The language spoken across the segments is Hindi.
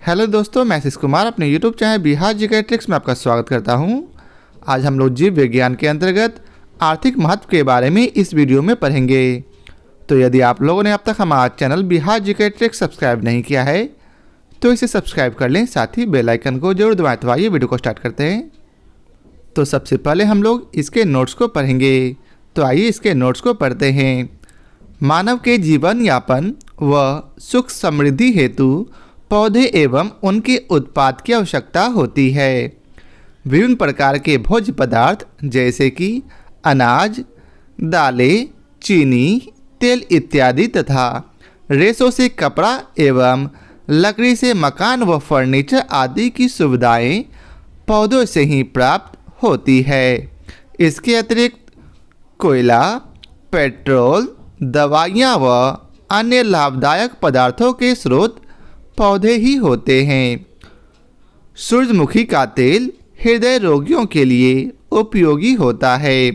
हेलो दोस्तों, मैं आशीष कुमार अपने YouTube channel Bihar GK tricks में आपका स्वागत करता हूं। आज हम लोग जीव विज्ञान के अंतर्गत आर्थिक महत्व के बारे में इस वीडियो में पढ़ेंगे। तो यदि आप लोगों ने अब तक हमारा channel Bihar GK tricks subscribe नहीं किया है तो इसे सब्सक्राइब कर लें, साथ ही बेल आइकन को जरूर दबाएं। तो आइए वीडियो को स्टार्ट करते हैं। तो सबसे पहले हम लोग इसके नोट्स को पढ़ेंगे। तो आइए इसके नोट्स को पढ़ते हैं। मानव के जीवन यापन व सुख समृद्धि हेतु पौधे एवं उनके उत्पाद की आवश्यकता होती है। विभिन्न प्रकार के भोज्य पदार्थ जैसे कि अनाज, दालें, चीनी, तेल इत्यादि तथा रेशों से कपड़ा एवं लकड़ी से मकान व फर्नीचर आदि की सुविधाएं पौधों से ही प्राप्त होती है। इसके अतिरिक्त कोयला, पेट्रोल, दवाइयाँ व अन्य लाभदायक पदार्थों के स्रोत पौधे ही होते हैं। सूरजमुखी का तेल हृदय रोगियों के लिए उपयोगी होता है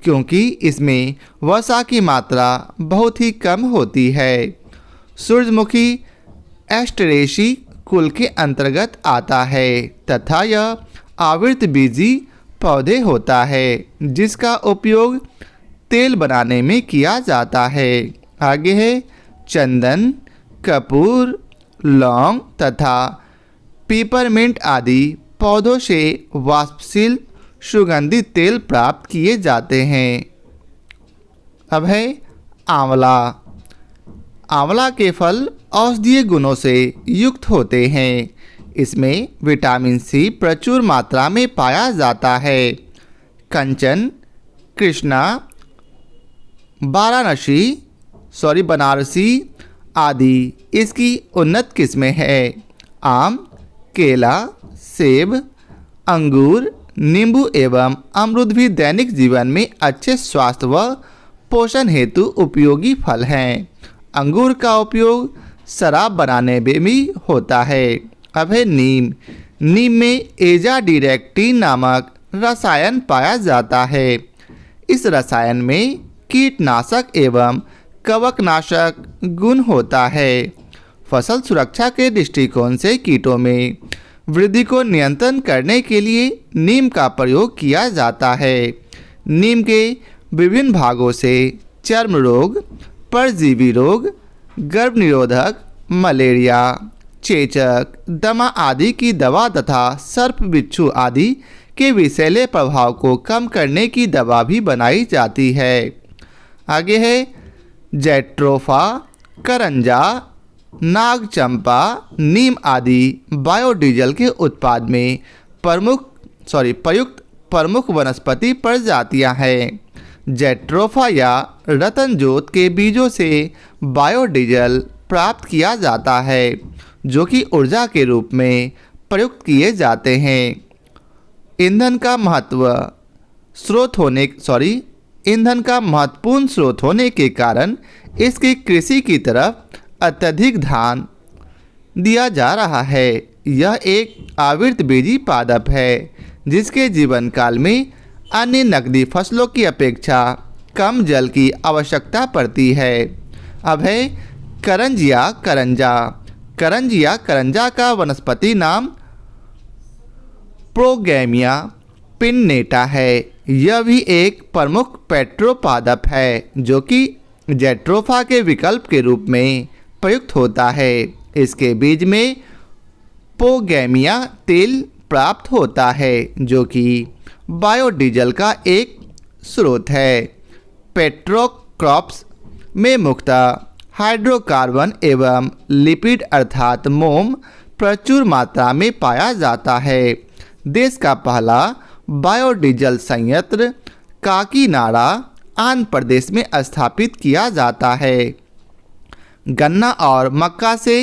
क्योंकि इसमें वसा की मात्रा बहुत ही कम होती है। सूरजमुखी एस्टेरेसी कुल के अंतर्गत आता है तथा यह आवृतबीजी पौधे होता है जिसका उपयोग तेल बनाने में किया जाता है। आगे है चंदन, कपूर, लौंग तथा पीपरमिंट आदि पौधों से वाष्पशील सुगंधित तेल प्राप्त किए जाते हैं। अब है आंवला। आंवला के फल औषधीय गुणों से युक्त होते हैं। इसमें विटामिन सी प्रचुर मात्रा में पाया जाता है। कंचन, कृष्णा, बनारसी आदि इसकी उन्नत किस्में हैं। आम, केला, सेब, अंगूर, नींबू एवं अमरूद भी दैनिक जीवन में अच्छे स्वास्थ्य व पोषण हेतु उपयोगी फल हैं। अंगूर का उपयोग शराब बनाने में भी होता है। अब है नीम। नीम में एजाडिरेक्टिन नामक रसायन पाया जाता है। इस रसायन में कीटनाशक एवं कवकनाशक गुण होता है। फसल सुरक्षा के दृष्टिकोण से कीटों में वृद्धि को नियंत्रण करने के लिए नीम का प्रयोग किया जाता है। नीम के विभिन्न भागों से चर्म रोग, परजीवी रोग, गर्भ निरोधक, मलेरिया, चेचक, दमा आदि की दवा तथा सर्प बिच्छू आदि के विषैले प्रभाव को कम करने की दवा भी बनाई जाती है। आगे है जैट्रोफा, करंजा, नागचंपा, नीम आदि बायोडीजल के उत्पाद में प्रयुक्त प्रमुख वनस्पति प्रजातियां हैं। जैट्रोफा या रतनजोत के बीजों से बायोडीजल प्राप्त किया जाता है जो कि ऊर्जा के रूप में प्रयुक्त किए जाते हैं। ईंधन का महत्वपूर्ण स्रोत होने के कारण इसकी कृषि की तरफ अत्यधिक ध्यान दिया जा रहा है। यह एक आवृतबीजी पादप है जिसके जीवन काल में अन्य नकदी फसलों की अपेक्षा कम जल की आवश्यकता पड़ती है। अब है करंजिया करंजा। करंजिया करंजा का वनस्पति नाम प्रोगैमिया पिन्नेटा है। यह भी एक प्रमुख पेट्रोपादप है जो कि जैट्रोफा के विकल्प के रूप में प्रयुक्त होता है। इसके बीज में पोगैमिया तेल प्राप्त होता है जो कि बायोडीजल का एक स्रोत है। पेट्रोक्रॉप्स में मुख्यतः हाइड्रोकार्बन एवं लिपिड अर्थात मोम प्रचुर मात्रा में पाया जाता है। देश का पहला बायोडीजल संयंत्र काकीनाडा आंध्र प्रदेश में स्थापित किया जाता है। गन्ना और मक्का से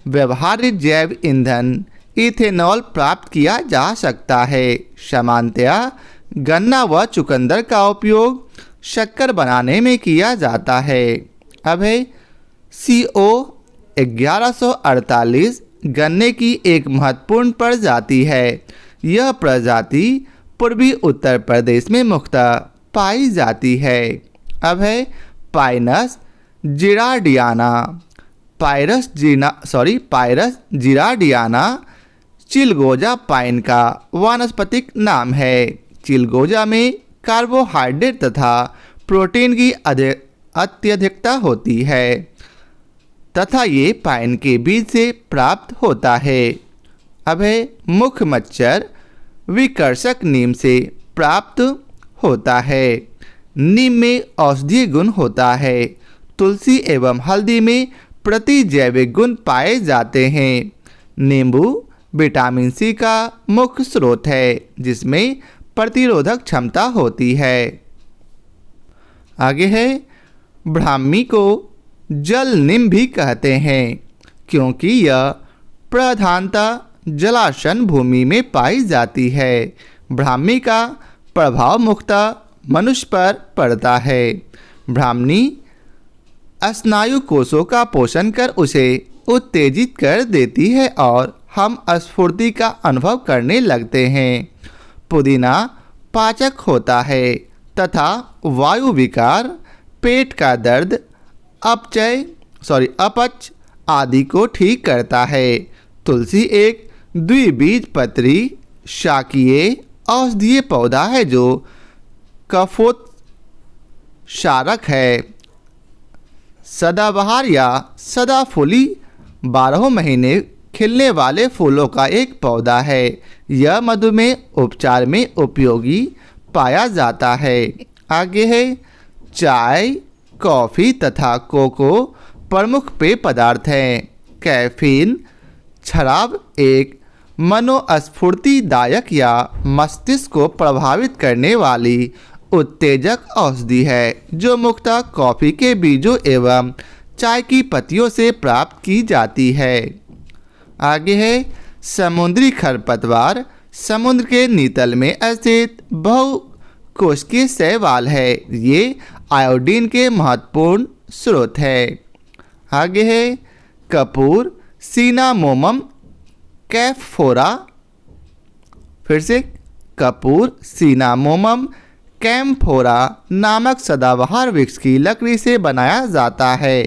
व्यवहारिक जैव ईंधन इथेनॉल प्राप्त किया जा सकता है। सामान्यतया गन्ना व चुकंदर का उपयोग शक्कर बनाने में किया जाता है। अब है CO 1148 गन्ने की एक महत्वपूर्ण प्रजाति है। यह प्रजाति पूर्वी उत्तर प्रदेश में मुख्यतः पाई जाती है। अब है पाइनस जिराडियाना। पायरस जिराडियाना चिलगोजा पाइन का वानस्पतिक नाम है। चिलगोजा में कार्बोहाइड्रेट तथा प्रोटीन की अत्यधिकता होती है तथा ये पाइन के बीज से प्राप्त होता है। अब है मुख्य मच्छर विकर्षक नीम से प्राप्त होता है। नीम में औषधीय गुण होता है। तुलसी एवं हल्दी में प्रतिजैविक गुण पाए जाते हैं। नींबू विटामिन सी का मुख्य स्रोत है जिसमें प्रतिरोधक क्षमता होती है। आगे है ब्राह्मी को जल नीम भी कहते हैं क्योंकि यह प्रधानतः जलाशय भूमि में पाई जाती है। ब्राह्मी का प्रभाव मुख्यतः मनुष्य पर पड़ता है। ब्राह्मी स्नायु कोशों का पोषण कर उसे उत्तेजित कर देती है और हम स्फूर्ति का अनुभव करने लगते हैं। पुदीना पाचक होता है तथा वायु विकार, पेट का दर्द, अपच आदि को ठीक करता है। तुलसी एक द्विबीजपत्री शाकीय औषधीय पौधा है जो कफोत्क्षारक है। सदाबहार या सदाफूली 12 महीने खिलने वाले फूलों का एक पौधा है। यह मधुमेह उपचार में उपयोगी पाया जाता है। आगे है चाय, कॉफ़ी तथा कोको प्रमुख पेय पदार्थ हैं। कैफीन शराब एक मनोस्फूर्तिदायक या मस्तिष्क को प्रभावित करने वाली उत्तेजक औषधि है जो मुख्यतः कॉफ़ी के बीजों एवं चाय की पत्तियों से प्राप्त की जाती है। आगे है समुद्री खरपतवार समुद्र के नीतल में स्थित बहुकोशिकीय शैवाल है। ये आयोडीन के महत्वपूर्ण स्रोत है। आगे है कपूर सिनामोमम कैम्फोरा, फिर से कपूर सिनामोमम कैम्फोरा नामक सदाबहार वृक्ष की लकड़ी से बनाया जाता है।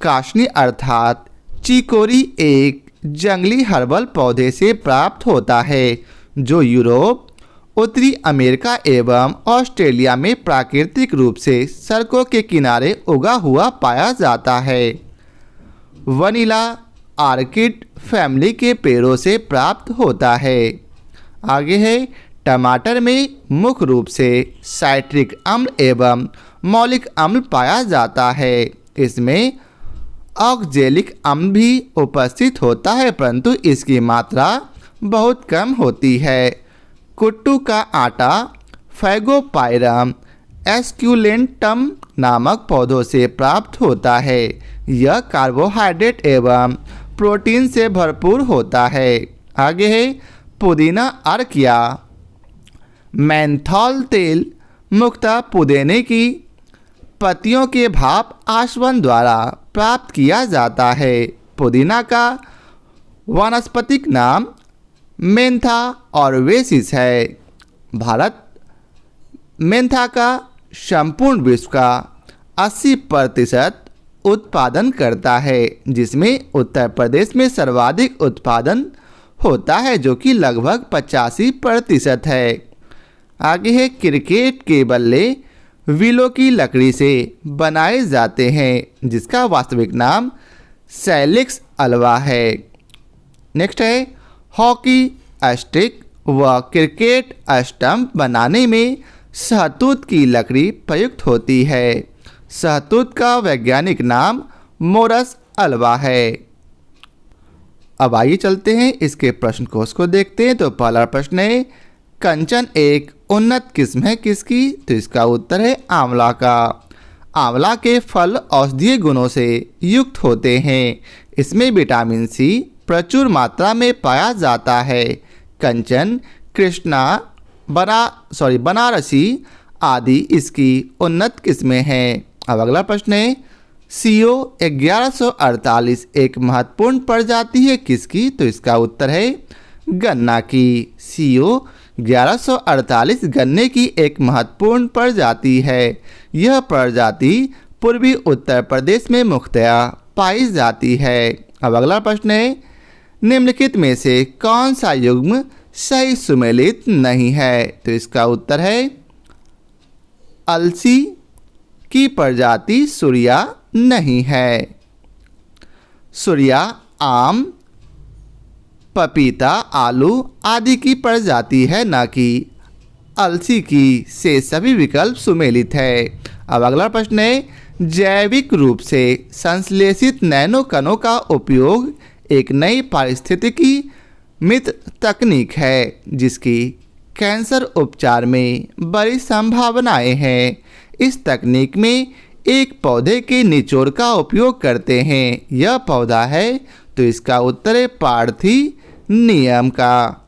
काशनी अर्थात चिकोरी एक जंगली हर्बल पौधे से प्राप्त होता है जो यूरोप, उत्तरी अमेरिका एवं ऑस्ट्रेलिया में प्राकृतिक रूप से सड़कों के किनारे उगा हुआ पाया जाता है। वनीला आर्किड फैमिली के पेड़ों से प्राप्त होता है। आगे है टमाटर में मुख्य रूप से साइट्रिक अम्ल एवं मौलिक अम्ल पाया जाता है। इसमें ऑक्जेलिक अम्ल भी उपस्थित होता है परंतु इसकी मात्रा बहुत कम होती है। कुट्टू का आटा फैगोपाइरम एस्क्यूलेंटम नामक पौधों से प्राप्त होता है। यह कार्बोहाइड्रेट एवं प्रोटीन से भरपूर होता है। आगे है पुदीना अर्क या मेंथॉल तेल मुख्यतः पुदीने की पत्तियों के भाप आसवन द्वारा प्राप्त किया जाता है। पुदीना का वानस्पतिक नाम मेंथा ऑर्वेसिस है। भारत मेंथा का संपूर्ण विश्व का 80% उत्पादन करता है जिसमें उत्तर प्रदेश में सर्वाधिक उत्पादन होता है जो कि लगभग 85% है। आगे है क्रिकेट के बल्ले विलो की लकड़ी से बनाए जाते हैं जिसका वास्तविक नाम सैलिक्स अल्वा है। नेक्स्ट है हॉकी स्टिक व क्रिकेट स्टंप बनाने में शहतूत की लकड़ी प्रयुक्त होती है। शहतूत का वैज्ञानिक नाम मोरस अल्वा है। अब आइए चलते हैं इसके प्रश्न कोश को देखते हैं। तो पहला प्रश्न है कंचन एक उन्नत किस्म है किसकी? तो इसका उत्तर है आंवला का। आंवला के फल औषधीय गुणों से युक्त होते हैं। इसमें विटामिन सी प्रचुर मात्रा में पाया जाता है। कंचन, कृष्णा, बनारसी आदि इसकी उन्नत किस्में हैं। अब अगला प्रश्न है CO 1148 एक महत्वपूर्ण प्रजाति है किसकी? तो इसका उत्तर है गन्ना की। CO 1148 गन्ने की एक महत्वपूर्ण प्रजाति है। यह प्रजाति पूर्वी उत्तर प्रदेश में मुख्यतया पाई जाती है। अब अगला प्रश्न है, निम्नलिखित में से कौन सा युग्म सही सुमेलित नहीं है? तो इसका उत्तर है अलसी की प्रजाति सूर्या नहीं है। सूर्या आम, पपीता, आलू आदि की प्रजाति है, न कि अलसी की। से सभी विकल्प सुमेलित है। अब अगला प्रश्न है, जैविक रूप से संश्लेषित नैनो कणों का उपयोग एक नई पारिस्थितिकी मित्र तकनीक है जिसकी कैंसर उपचार में बड़ी संभावनाएं हैं। इस तकनीक में एक पौधे के निचोड़ का उपयोग करते हैं। यह पौधा है, तो इसका उत्तर है पार्थिनियम का।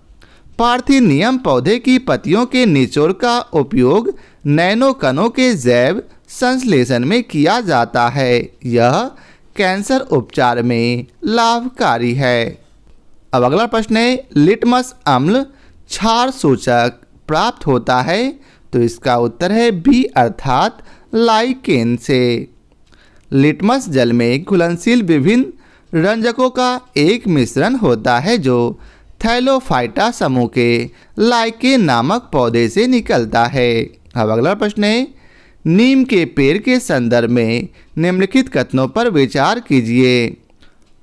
पार्थिनियम पौधे की पत्तियों के निचोड़ का उपयोग नैनो कणों के जैव संश्लेषण में किया जाता है। यह कैंसर उपचार में लाभकारी है। अब अगला प्रश्न है, लिटमस अम्ल क्षार सूचक प्राप्त होता है? तो इसका उत्तर है बी अर्थात लाइकेन से। लिटमस जल में घुलनशील विभिन्न रंजकों का एक मिश्रण होता है जो थैलोफाइटा समूह के लाइकेन नामक पौधे से निकलता है। अब अगला प्रश्न है, नीम के पेड़ के संदर्भ में निम्नलिखित कथनों पर विचार कीजिए।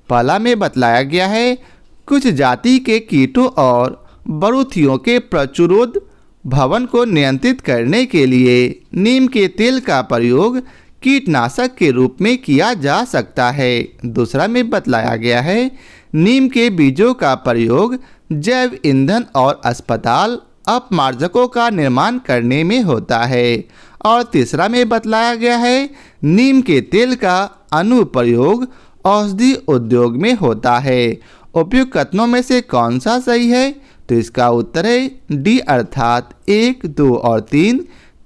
पहला में बतलाया गया है, कुछ जाति के कीटों और बरूथियों के प्रचुरोद भवन को नियंत्रित करने के लिए नीम के तेल का प्रयोग कीटनाशक के रूप में किया जा सकता है। दूसरा में बतलाया गया है, नीम के बीजों का प्रयोग जैव ईंधन और अस्पताल अपमार्जकों का निर्माण करने में होता है। और तीसरा में बतलाया गया है, नीम के तेल का अनुप्रयोग औषधि उद्योग में होता है। उपयुक्त कथनों में से कौन सा सही है? तो इसका उत्तर है डी अर्थात 1, 2 और 3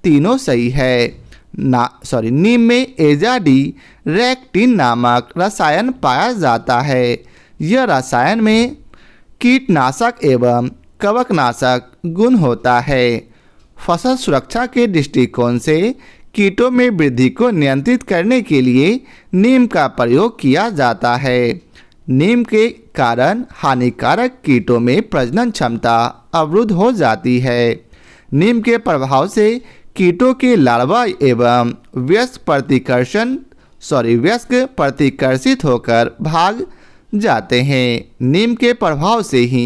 तीनों सही है। नीम में एजाडी रेक्टिन नामक रसायन पाया जाता है। यह रसायन में कीटनाशक एवं कवकनाशक गुण होता है। फसल सुरक्षा के दृष्टिकोण से कीटों में वृद्धि को नियंत्रित करने के लिए नीम का प्रयोग किया जाता है। नीम के कारण हानिकारक कीटों में प्रजनन क्षमता अवरुद्ध हो जाती है। नीम के प्रभाव से कीटों के लार्वा एवं वयस्क प्रतिकर्षित होकर भाग जाते हैं। नीम के प्रभाव से ही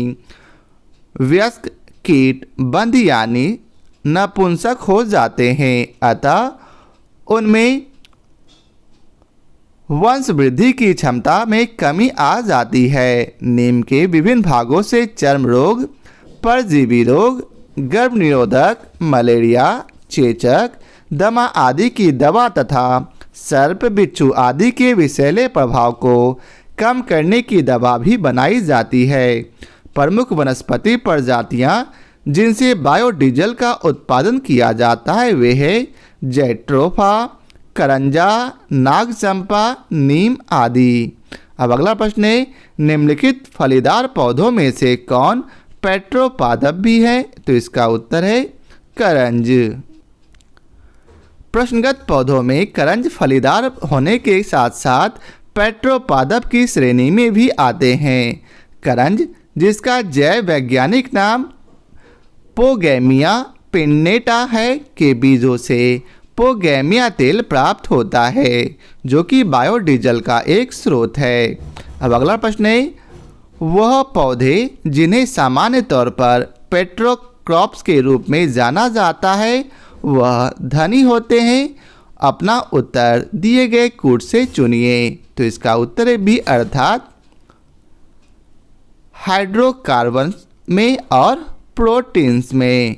वयस्क कीट बंध यानी नपुंसक हो जाते हैं, अतः उनमें वंश वृद्धि की क्षमता में कमी आ जाती है। नीम के विभिन्न भागों से चर्म रोग, परजीवी रोग, गर्भ निरोधक, मलेरिया, चेचक, दमा आदि की दवा तथा सर्प, बिच्छू आदि के विषैले प्रभाव को कम करने की दवा भी बनाई जाती है। प्रमुख वनस्पति प्रजातियां जिनसे बायोडीजल का उत्पादन किया जाता है वे है जैट्रोफा, करंजा, नागचंपा, नीम आदि। अब अगला प्रश्न है, निम्नलिखित फलीदार पौधों में से कौन पेट्रोपादप भी है? तो इसका उत्तर है करंज। प्रश्नगत पौधों में करंज फलीदार होने के साथ साथ पेट्रोपादप की श्रेणी में भी आते हैं। करंज, जिसका जैव वैज्ञानिक नाम पोगैमिया पिन्नेटा है, के बीजों से पोगैमिया तेल प्राप्त होता है जो कि बायोडीजल का एक स्रोत है। अब अगला प्रश्न है, वह पौधे जिन्हें सामान्य तौर पर पेट्रोक्रॉप्स के रूप में जाना जाता है वह धनी होते हैं? अपना उत्तर दिए गए कूट से चुनिए। तो इसका उत्तर है बी अर्थात हाइड्रोकार्बन में और प्रोटीन्स में।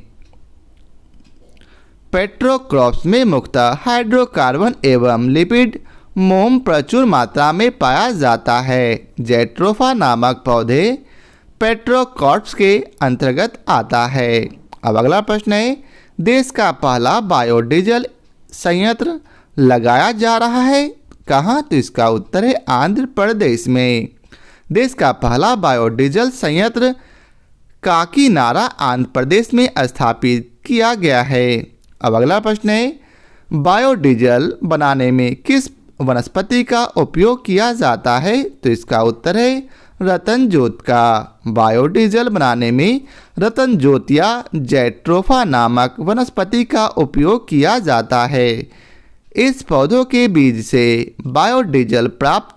पेट्रोक्रॉप्स में मुख्यतः हाइड्रोकार्बन एवं लिपिड मोम प्रचुर मात्रा में पाया जाता है। जैट्रोफा नामक पौधे पेट्रोक्रॉप्स के अंतर्गत आता है। अब अगला प्रश्न है, देश का पहला बायोडीजल संयंत्र लगाया जा रहा है कहाँ? तो इसका उत्तर है आंध्र प्रदेश में। देश का पहला बायोडीजल संयंत्र काकीनाडा आंध्र प्रदेश में स्थापित किया गया है। अब अगला प्रश्न है, बायोडीजल बनाने में किस वनस्पति का उपयोग किया जाता है? तो इसका उत्तर है रतन जोत का। बायोडीजल बनाने में रतन जोत या जैट्रोफा नामक वनस्पति का उपयोग किया जाता है। इस पौधों के बीज से बायोडीजल प्राप्त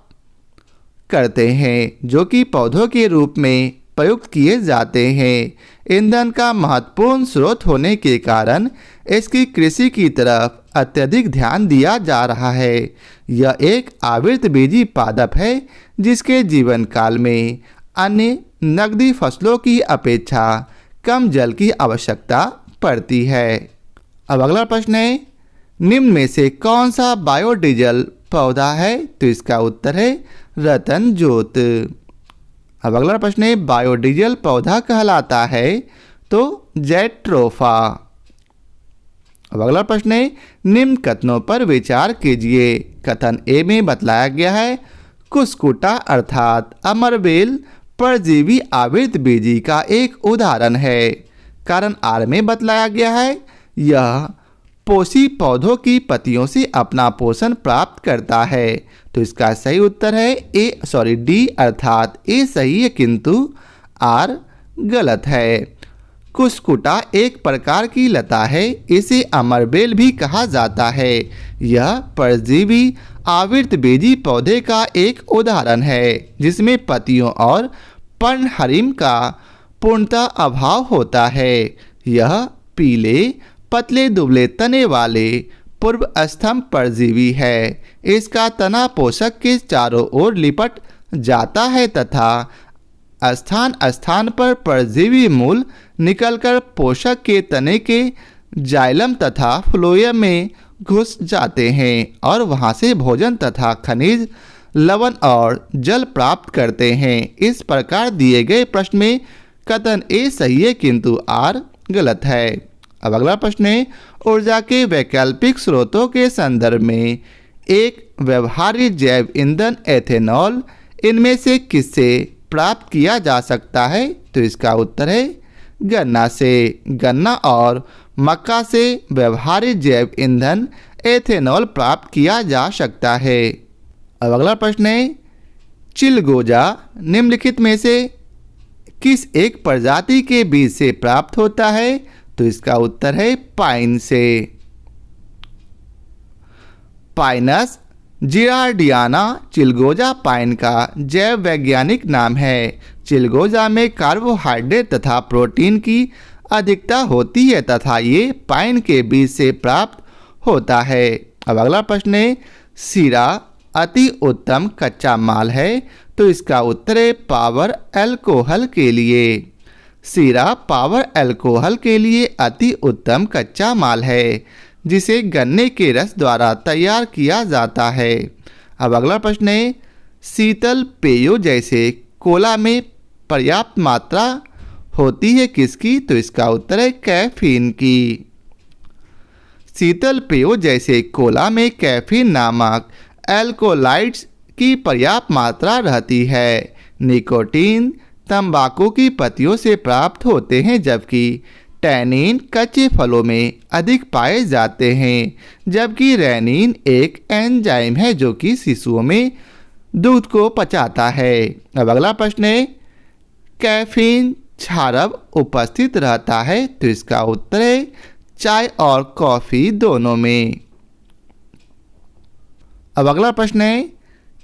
करते हैं जो कि पौधों के रूप में प्रयुक्त किए जाते हैं। ईंधन का महत्वपूर्ण स्रोत होने के कारण इसकी कृषि की तरफ अत्यधिक ध्यान दिया जा रहा है। यह एक आवृतबीजी पादप है जिसके जीवन काल में अन्य नकदी फसलों की अपेक्षा कम जल की आवश्यकता पड़ती है। अब अगला प्रश्न है, निम्न में से कौन सा बायोडीजल पौधा है? तो इसका उत्तर है रतन जोत। अब अगला प्रश्न है, बायोडीजल पौधा कहलाता है? तो जैट्रोफा। अब अगला प्रश्न है, निम्न कथनों पर विचार कीजिए। कथन ए में बतलाया गया है कुस्कुटा अर्थात अमरबेल परजीवी आवृतबीजी का एक उदाहरण है। कारण आर में बतलाया गया है यह पोषी पौधों की पत्तियों से अपना पोषण प्राप्त करता है। तो इसका सही उत्तर है डी अर्थात ए सही है किंतु आर गलत है। कुस्कुटा एक प्रकार की लता है, इसे अमरबेल भी कहा जाता है। यह परजीवी आवृतबीजी पौधे का एक उदाहरण है जिसमें पत्तियों और पर्णहरिम का पूर्णतः अभाव होता है। यह पीले पतले दुबले तने वाले पूर्व स्तंभ परजीवी है। इसका तना पोषक के चारों ओर लिपट जाता है तथा स्थान स्थान पर परजीवी मूल निकलकर पोषक के तने के जाइलम तथा फ्लोएम में घुस जाते हैं और वहां से भोजन तथा खनिज लवण और जल प्राप्त करते हैं। इस प्रकार दिए गए प्रश्न में कथन ए सही है किंतु आर गलत है। अब अगला प्रश्न है, ऊर्जा के वैकल्पिक स्रोतों के संदर्भ में एक व्यवहार्य जैव ईंधन एथेनॉल इनमें से किससे प्राप्त किया जा सकता है? तो इसका उत्तर है गन्ना से। गन्ना और मक्का से व्यवहार्य जैव ईंधन एथेनॉल प्राप्त किया जा सकता है। अब अगला प्रश्न है, चिलगोजा निम्नलिखित में से किस एक प्रजाति के बीज से प्राप्त होता है? तो इसका उत्तर है पाइन से। पाइनस जिरार्डियाना चिलगोजा पाइन का जैव वैज्ञानिक नाम है। चिलगोजा में कार्बोहाइड्रेट तथा प्रोटीन की अधिकता होती है तथा ये पाइन के बीज से प्राप्त होता है। अब अगला प्रश्न है, सीरा अति उत्तम कच्चा माल है? तो इसका उत्तर है पावर अल्कोहल के लिए। सीरा पावर अल्कोहल के लिए अति उत्तम कच्चा माल है जिसे गन्ने के रस द्वारा तैयार किया जाता है। अब अगला प्रश्न है, शीतल पेयों जैसे कोला में पर्याप्त मात्रा होती है किसकी? तो इसका उत्तर है कैफीन की। शीतल पेयों जैसे कोला में कैफीन नामक एल्कोलाइड्स की पर्याप्त मात्रा रहती है। निकोटीन तंबाकू की पत्तियों से प्राप्त होते हैं जबकि टैनिन कच्चे फलों में अधिक पाए जाते हैं। जबकि रेनिन एक एंजाइम है जो कि शिशुओं में दूध को पचाता है। अब अगला प्रश्न है, कैफीन क्षारक उपस्थित रहता है? तो इसका उत्तर है चाय और कॉफ़ी दोनों में। अब अगला प्रश्न है,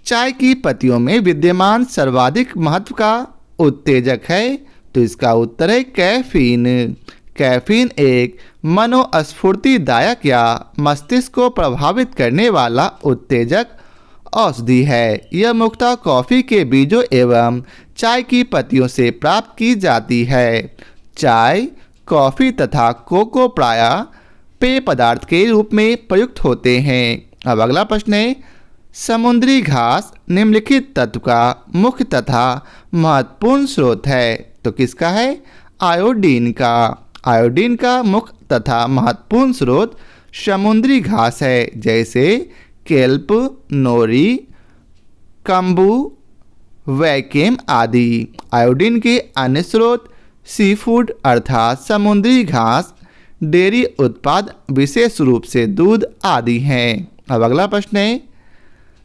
चाय की पत्तियों में विद्यमान सर्वाधिक महत्व का उत्तेजक है? तो इसका उत्तर है कैफीन। कैफीन एक मनोस्फूर्तिदायक या मस्तिष्क को प्रभावित करने वाला उत्तेजक औषधि है। यह मुख्यतः कॉफ़ी के बीजों एवं चाय की पत्तियों से प्राप्त की जाती है। चाय, कॉफ़ी तथा कोको प्रायः पेय पदार्थ के रूप में प्रयुक्त होते हैं। अब अगला प्रश्न है, समुद्री घास निम्नलिखित तत्व का मुख्य तथा महत्वपूर्ण स्रोत है? तो किसका है? आयोडीन का। आयोडीन का मुख्य तथा महत्वपूर्ण स्रोत समुद्री घास है जैसे केल्प, नोरी, कंबू, वैकेम आदि। आयोडीन के अन्य स्रोत सी फूड अर्थात समुद्री घास, डेयरी उत्पाद विशेष रूप से दूध आदि हैं। अब अगला प्रश्न है,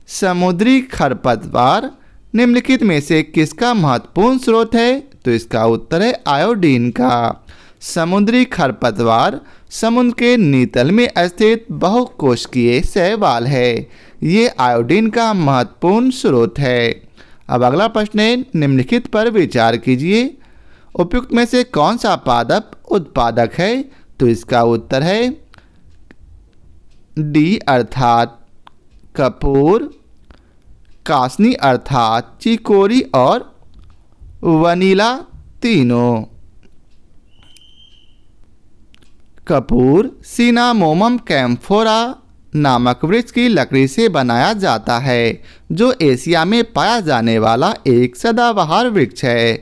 समुद्री खरपतवार निम्नलिखित में से किसका महत्वपूर्ण स्रोत है? तो इसका उत्तर है आयोडीन का। समुद्री खरपतवार समुद्र के नीतल में स्थित बहुकोशिकीय शैवाल है। ये आयोडीन का महत्वपूर्ण स्रोत है। अब अगला प्रश्न है, निम्नलिखित पर विचार कीजिए। उपयुक्त में से कौन सा पादप उत्पादक है? तो इसका उत्तर है डी अर्थात कपूर, कासनी अर्थात चिकोरी और वनीला तीनों। कपूर सिनामोमम कैम्फोरा नामक वृक्ष की लकड़ी से बनाया जाता है, जो एशिया में पाया जाने वाला एक सदाबहार वृक्ष है।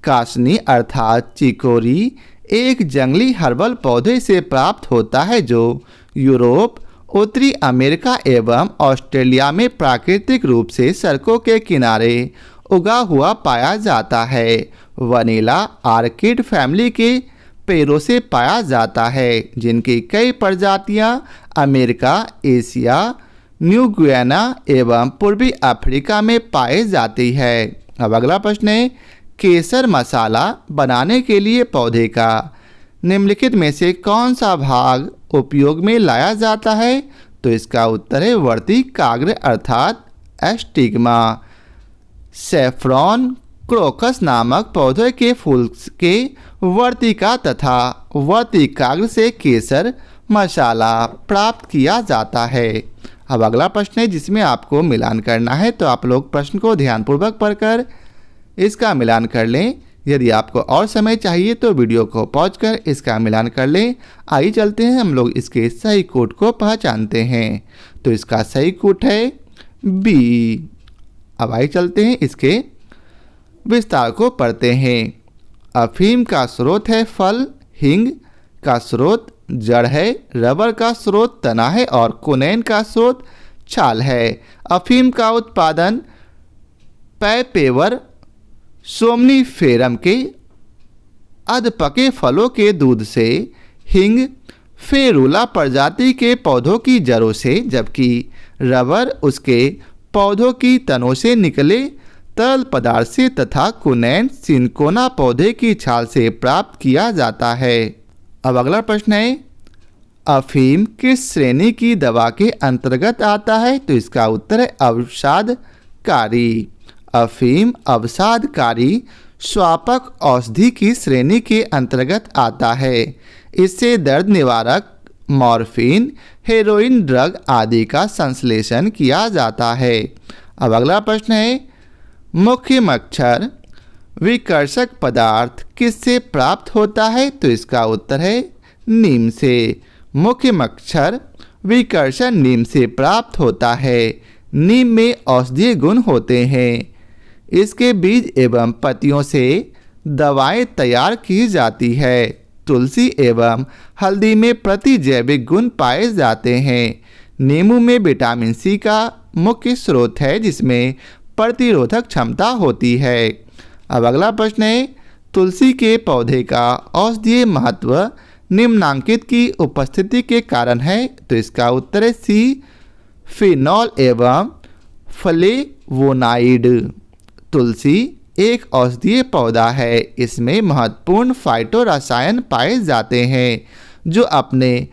कासनी अर्थात चिकोरी एक जंगली हर्बल पौधे से प्राप्त होता है, जो यूरोप, उत्तरी अमेरिका एवं ऑस्ट्रेलिया में प्राकृतिक रूप से सड़कों के किनारे उगा हुआ पाया जाता है। वनीला आर्किड फैमिली के पेड़ों से पाया जाता है, जिनकी कई प्रजातियां अमेरिका, एशिया, न्यू गुयाना एवं पूर्वी अफ्रीका में पाई जाती है। अब अगला प्रश्न है, केसर मसाला बनाने के लिए पौधे का निम्नलिखित में से कौन सा भाग उपयोग में लाया जाता है? तो इसका उत्तर है वर्ती काग्र अर्थात एस्टिग्मा। सेफ्रॉन क्रोकस नामक पौधे के फूल के वर्तिका तथा वर्तिकाग्र से केसर मसाला प्राप्त किया जाता है। अब अगला प्रश्न है, जिसमें आपको मिलान करना है, तो आप लोग प्रश्न को ध्यानपूर्वक पढ़कर इसका मिलान कर लें। यदि आपको और समय चाहिए तो वीडियो को पॉज कर इसका मिलान कर लें। आइए चलते हैं, हम लोग इसके सही कोड को पहचानते हैं। तो इसका सही कोड है बी। अब आइए चलते हैं, इसके विस्तार को पढ़ते हैं। अफीम का स्रोत है फल, हींग का स्रोत जड़ है, रबर का स्रोत तना है और कोनेन का स्रोत छाल है। अफीम का उत्पादन पैपेवर सोमनीफेरम के अधपके फलों के दूध से, हींग फेरुला प्रजाति के पौधों की जड़ों से, जबकि रबर उसके पौधों की तनों से निकले तरल पदार्थ से तथा कुनैन सिनकोना पौधे की छाल से प्राप्त किया जाता है। अब अगला प्रश्न है, अफीम किस श्रेणी की दवा के अंतर्गत आता है? तो इसका उत्तर है अवसादकारी। अफीम अवसादकारी स्वापक औषधि की श्रेणी के अंतर्गत आता है। इससे दर्द निवारक, मॉर्फिन, हेरोइन ड्रग आदि का संश्लेषण किया जाता है। अब अगला प्रश्न है, मुख्य मच्छर विकर्षक पदार्थ किससे प्राप्त होता है? तो इसका उत्तर है नीम से। मुख्य मच्छर विकर्षण नीम से प्राप्त होता है। नीम में औषधीय गुण होते हैं। इसके बीज एवं पत्तियों से दवाएं तैयार की जाती है। तुलसी एवं हल्दी में प्रतिजैविक गुण पाए जाते हैं। नींबू में विटामिन सी का मुख्य स्रोत है, जिसमें प्रतिरोधक क्षमता होती है। अब अगला प्रश्न है, तुलसी के पौधे का औषधीय महत्व निम्नांकित की उपस्थिति के कारण है। तो इसका उत्तर है सी, फिनॉल एवं फ्लेवोनाइड। तुलसी एक औषधीय पौधा है। इसमें महत्वपूर्ण फाइटोरसायन पाए जाते हैं, जो अपने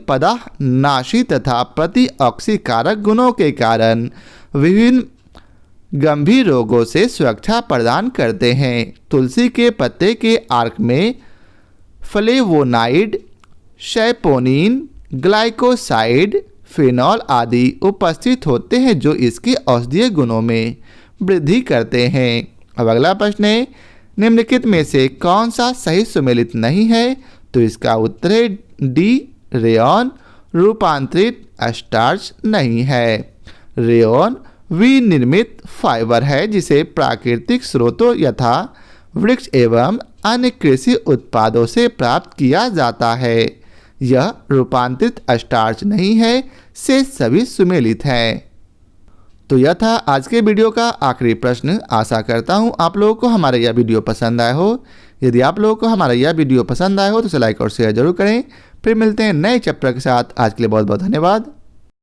पदाहनाशी तथा प्रतिऑक्सीकारक गुणों के कारण विभिन्न गंभीर रोगों से सुरक्षा प्रदान करते हैं। तुलसी के पत्ते के आर्क में फ्लेवोनाइड, सैपोनिन, ग्लाइकोसाइड, फिनॉल आदि उपस्थित होते हैं, जो इसके औषधीय गुणों में वृद्धि करते हैं। अब अगला प्रश्न है, निम्नलिखित में से कौन सा सही सुमेलित नहीं है? तो इसका उत्तर है डी, रेयॉन रूपांतरित स्टार्च नहीं है। रेयॉन विनिर्मित फाइबर है, जिसे प्राकृतिक स्रोतों यथा वृक्ष एवं अन्य कृषि उत्पादों से प्राप्त किया जाता है। यह रूपांतरित स्टार्च नहीं है, से सभी सुमेलित हैं। तो यह था आज के वीडियो का आखिरी प्रश्न। आशा करता हूँ आप लोगों को हमारा यह वीडियो पसंद आया हो। यदि आप लोगों को हमारा यह वीडियो पसंद आया हो तो इसे लाइक और शेयर जरूर करें। फिर मिलते हैं नए चैप्टर के साथ। आज के लिए बहुत बहुत धन्यवाद।